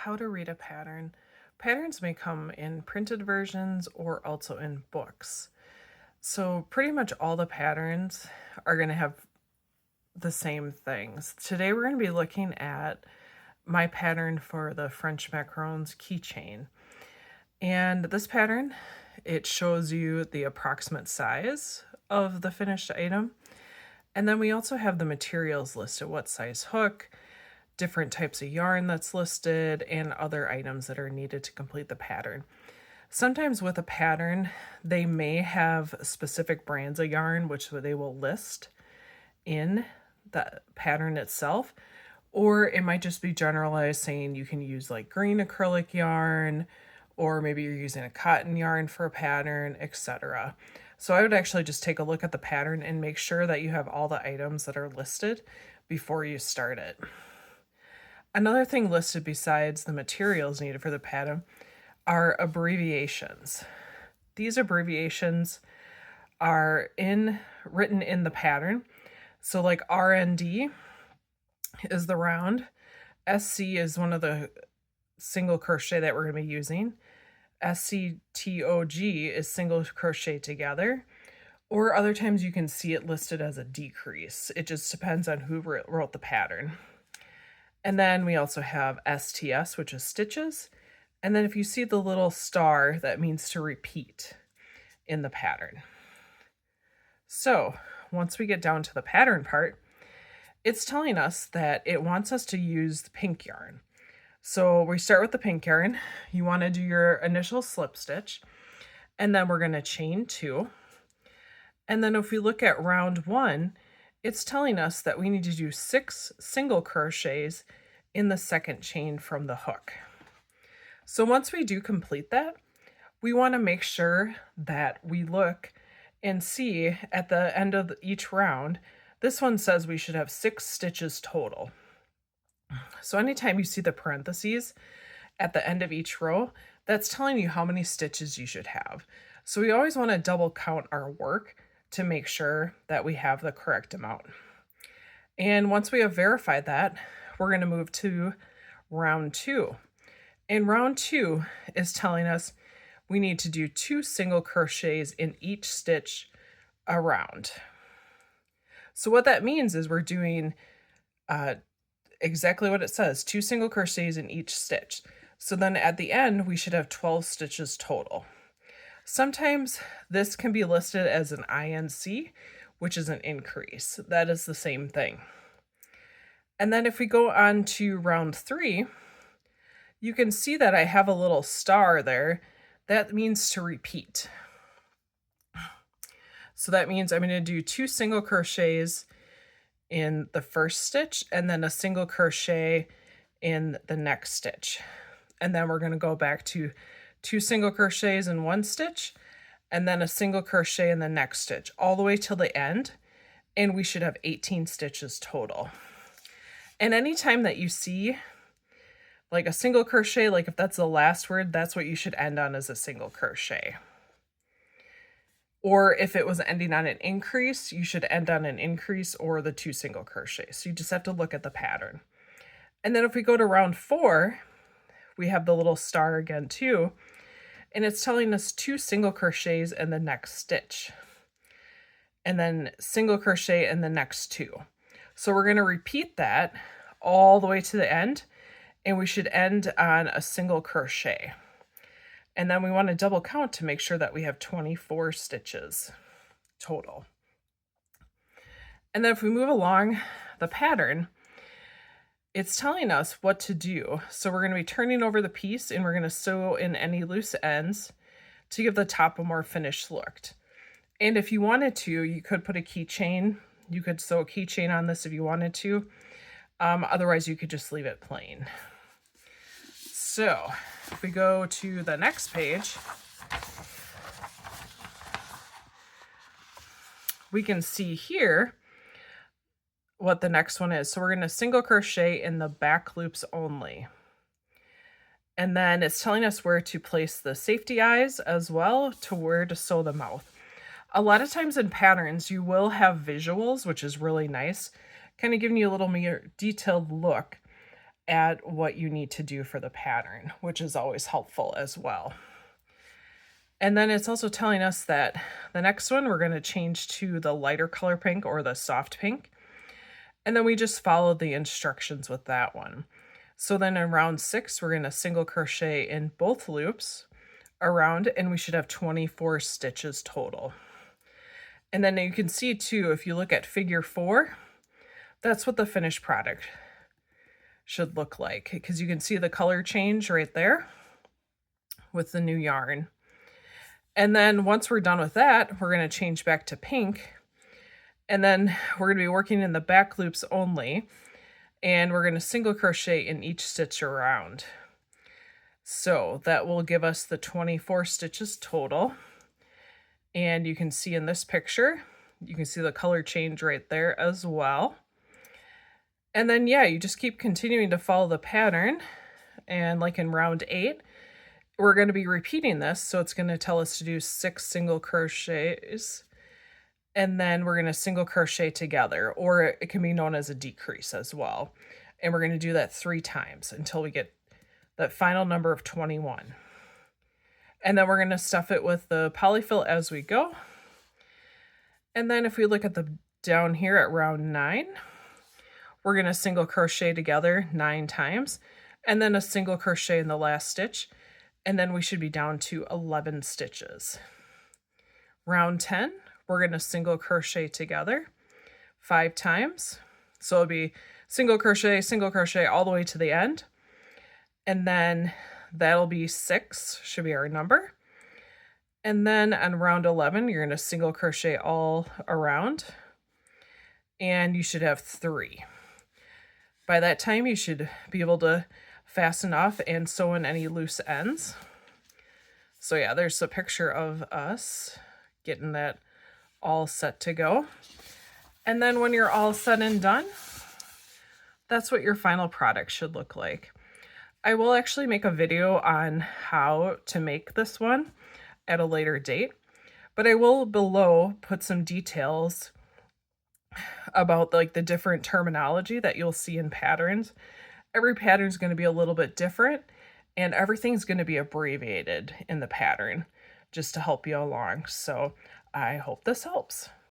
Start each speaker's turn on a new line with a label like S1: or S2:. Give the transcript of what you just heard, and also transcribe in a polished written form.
S1: how to read a pattern. Patterns may come in printed versions or also in books. So pretty much all the patterns are going to have the same things. Today we're going to be looking at my pattern for the French macarons keychain. And this pattern, it shows you the approximate size of the finished item. And then we also have the materials listed, what size hook, different types of yarn that's listed, and other items that are needed to complete the pattern. Sometimes with a pattern, they may have specific brands of yarn, which they will list in the pattern itself, or it might just be generalized saying you can use like green acrylic yarn, or maybe you're using a cotton yarn for a pattern, etc. So I would actually just take a look at the pattern and make sure that you have all the items that are listed before you start it. Another thing listed besides the materials needed for the pattern are abbreviations. These abbreviations are written in the pattern. So like RND is the round, SC is one of the single crochet that we're going to be using, SCTOG is single crochet together, or other times you can see it listed as a decrease. It just depends on who wrote the pattern. And then we also have STS, which is stitches. And then if you see the little star, that means to repeat in the pattern. So once we get down to the pattern part, it's telling us that it wants us to use the pink yarn. So we start with the pink yarn. You want to do your initial slip stitch, and then we're going to chain 2. And then if we look at round 1, it's telling us that we need to do 6 single crochets in the second chain from the hook. So once we do complete that, we want to make sure that we look and see at the end of each round, this one says we should have 6 stitches total. So anytime you see the parentheses at the end of each row, that's telling you how many stitches you should have. So we always want to double count our work to make sure that we have the correct amount. And once we have verified that, we're going to move to round 2. And round 2 is telling us we need to do 2 single crochets in each stitch around. So what that means is we're doing exactly what it says, 2 single crochets in each stitch. So then at the end, we should have 12 stitches total. Sometimes this can be listed as an INC, which is an increase. That is the same thing. And then if we go on to round 3, you can see that I have a little star there. That means to repeat. So that means I'm going to do 2 single crochets in the first stitch and then a single crochet in the next stitch. And then we're going to go back to 2 single crochets in one stitch and then a single crochet in the next stitch all the way till the end, and we should have 18 stitches total. And anytime that you see like a single crochet, like if that's the last word, that's what you should end on, as a single crochet. Or if it was ending on an increase, you should end on an increase or the 2 single crochets. So you just have to look at the pattern. And then if we go to round 4, we have the little star again too, and it's telling us 2 single crochets in the next stitch, and then single crochet in the next 2. So we're going to repeat that all the way to the end, and we should end on a single crochet. And then we want to double count to make sure that we have 24 stitches total. And then if we move along the pattern, it's telling us what to do. So we're going to be turning over the piece and we're going to sew in any loose ends to give the top a more finished look. And if you wanted to, you could put a keychain. You could sew a keychain on this if you wanted to. Otherwise, you could just leave it plain. So if we go to the next page, we can see here what the next one is. So we're going to single crochet in the back loops only. And then it's telling us where to place the safety eyes as well, to where to sew the mouth. A lot of times in patterns, you will have visuals, which is really nice, kind of giving you a little more detailed look at what you need to do for the pattern, which is always helpful as well. And then it's also telling us that the next one we're going to change to the lighter color pink or the soft pink. And then we just follow the instructions with that one. So then in round 6, we're going to single crochet in both loops around, and we should have 24 stitches total. And then you can see too, if you look at figure 4, that's what the finished product should look like, because you can see the color change right there with the new yarn. And then once we're done with that, we're going to change back to pink, and then we're going to be working in the back loops only, and we're going to single crochet in each stitch around. So that will give us the 24 stitches total. And you can see in this picture, you can see the color change right there as well. And then, yeah, you just keep continuing to follow the pattern. And like in round 8, we're going to be repeating this. So it's going to tell us to do 6 single crochets. And then we're going to single crochet together, or it can be known as a decrease as well. And we're going to do that 3 times until we get that final number of 21. And then we're going to stuff it with the polyfill as we go. And then if we look at the down here at round 9, we're going to single crochet together 9 times, and then a single crochet in the last stitch. And then we should be down to 11 stitches. Round 10, we're going to single crochet together 5 times. So it'll be single crochet all the way to the end. And then that'll be 6, should be our number. And then on round 11, you're going to single crochet all around, and you should have 3. By that time, you should be able to fasten off and sew in any loose ends. So yeah, there's a picture of us getting that all set to go. And then when you're all set and done, that's what your final product should look like. I will actually make a video on how to make this one at a later date, but I will below put some details about like the different terminology that you'll see in patterns. Every pattern is going to be a little bit different, and everything's going to be abbreviated in the pattern just to help you along. So I hope this helps.